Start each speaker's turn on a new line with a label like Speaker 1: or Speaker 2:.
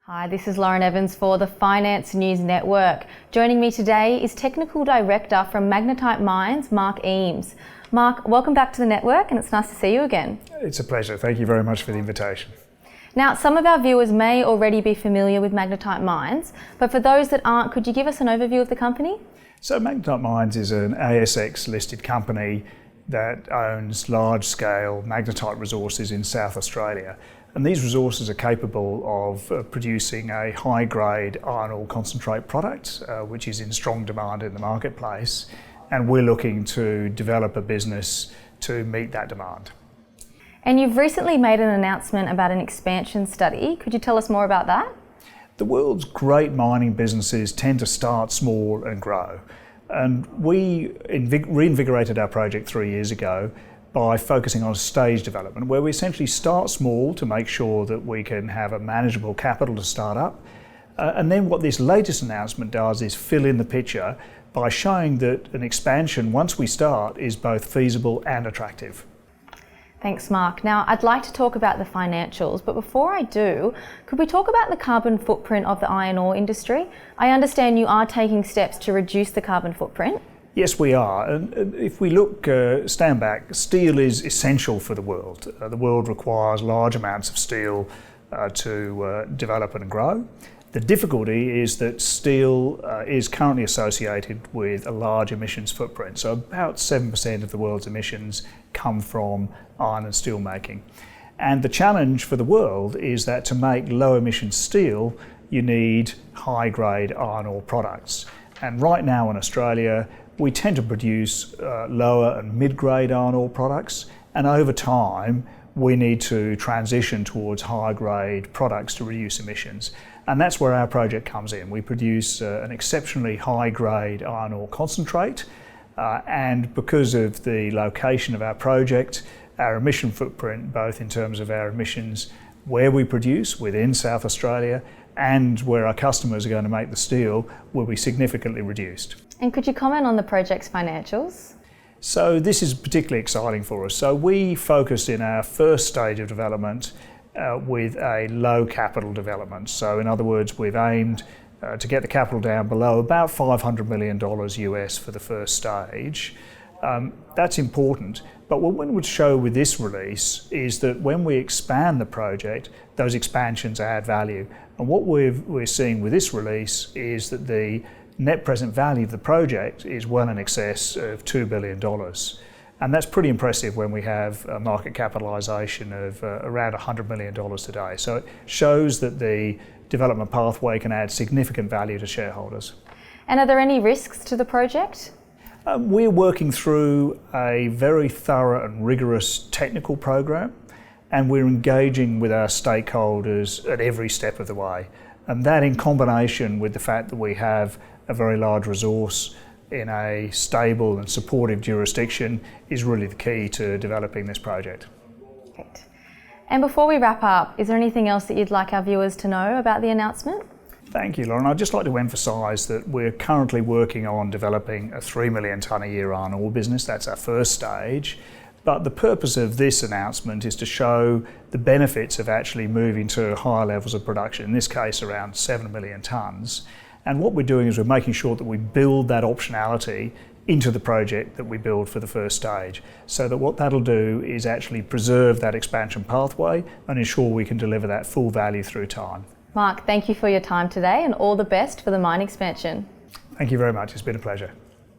Speaker 1: Hi, this is Lauren Evans for the Finance News Network. Joining me today is Technical Director from Magnetite Mines, Mark Eames. Mark, welcome back to the network and it's nice to see you again.
Speaker 2: It's a pleasure. Thank you very much for the invitation.
Speaker 1: Now, some of our viewers may already be familiar with Magnetite Mines, but for those that aren't, could you give us an overview of the company?
Speaker 2: So Magnetite Mines is an ASX listed company that owns large-scale magnetite resources in South Australia. And these resources are capable of producing a high-grade iron ore concentrate product, which is in strong demand in the marketplace. And we're looking to develop a business to meet that demand.
Speaker 1: And you've recently made an announcement about an expansion study. Could you tell us more about that?
Speaker 2: The world's great mining businesses tend to start small and grow. And we reinvigorated our project 3 years ago by focusing on stage development, where we essentially start small to make sure that we can have a manageable capital to start up. And then what this latest announcement does is fill in the picture by showing that an expansion, once we start, is both feasible and attractive.
Speaker 1: Thanks, Mark. Now, I'd like to talk about the financials, but before I do, could we talk about the carbon footprint of the iron ore industry? I understand you are taking steps to reduce the carbon footprint.
Speaker 2: Yes, we are. And if we look, stand back, steel is essential for the world. The world requires large amounts of steel to develop and grow. The difficulty is that steel is currently associated with a large emissions footprint. So about 7% of the world's emissions come from iron and steel making. And the challenge for the world is that to make low emission steel, you need high grade iron ore products. And right now in Australia, we tend to produce lower and mid-grade iron ore products, and over time we need to transition towards high-grade products to reduce emissions. And that's where our project comes in. We produce an exceptionally high-grade iron ore concentrate, and because of the location of our project, our emission footprint, both in terms of our emissions where we produce within South Australia and where our customers are going to make the steel, will be significantly reduced.
Speaker 1: And could you comment on the project's financials?
Speaker 2: So this is particularly exciting for us. So we focused in our first stage of development with a low capital development. So in other words, we've aimed to get the capital down below about $500 million US for the first stage. That's important, but what we would show with this release is that when we expand the project, those expansions add value. And what we're seeing with this release is that the net present value of the project is well in excess of $2 billion. And that's pretty impressive when we have a market capitalisation of around $100 million today. So it shows that the development pathway can add significant value to shareholders.
Speaker 1: And are there any risks to the project?
Speaker 2: We're working through a very thorough and rigorous technical program, and we're engaging with our stakeholders at every step of the way. And that, in combination with the fact that we have a very large resource in a stable and supportive jurisdiction, is really the key to developing this project.
Speaker 1: Great. And before we wrap up, is there anything else that you'd like our viewers to know about the announcement?
Speaker 2: Thank you, Lauren. I'd just like to emphasise that we're currently working on developing a 3 million tonne a year iron ore business. That's our first stage. But the purpose of this announcement is to show the benefits of actually moving to higher levels of production, in this case around 7 million tonnes. And what we're doing is we're making sure that we build that optionality into the project that we build for the first stage, so that what that'll do is actually preserve that expansion pathway and ensure we can deliver that full value through time.
Speaker 1: Mark, thank you for your time today and all the best for the mine expansion.
Speaker 2: Thank you very much. It's been a pleasure.